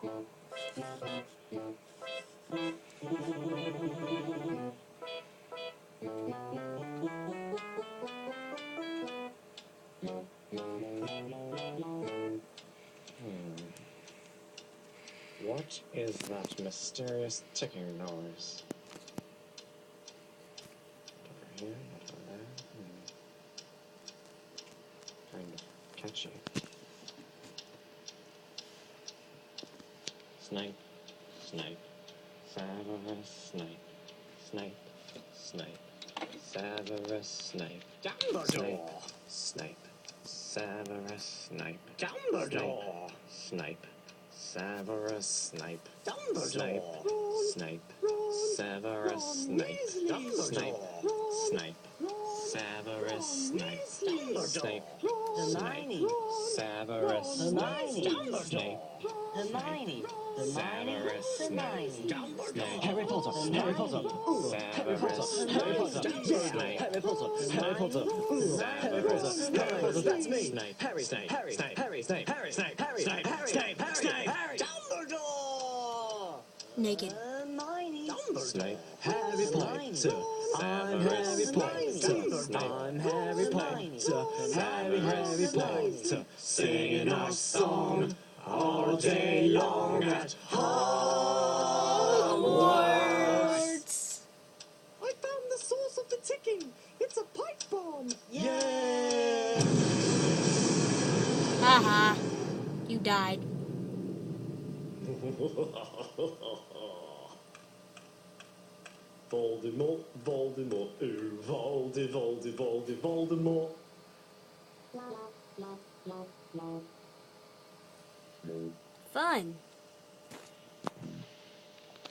What is that mysterious ticking noise? Over here, not over there. Kind of catchy. Snape, Snape, Severus Snape, Snape, Snape, Severus Snape, Dumbledore! Snape, Severus Snape, Dumbledore! Snape, Severus Snape, Dumbledore! Snape, Severus Snape, Snape, Snape, Severus Snape, Snape, Hermione! Severus Snape, Dumbledore! Hermione! Severus Snape, Dumbledore! Harry Potter! Harry Potter! Harry Potter! Harry Potter! Snape, Harry Potter! Harry Potter! Harry Potter! Harry Potter! That's me! Snape, Harry! Snape, Harry! Snape, Harry! Snape, Harry! Snape, Harry! Snape, Harry! Snape, Harry! Snape, Dumbledore! Naked. Hermione! Snape, Harry Potter! I'm Harry Potter! I'm Harry Potter! Harry Potter! singing our song all day long at Hogwarts. I found the source of the ticking! It's a pipe bomb! Yeah! Haha. You died. Voldemort, Voldemort, ooh, Voldemort. Fun.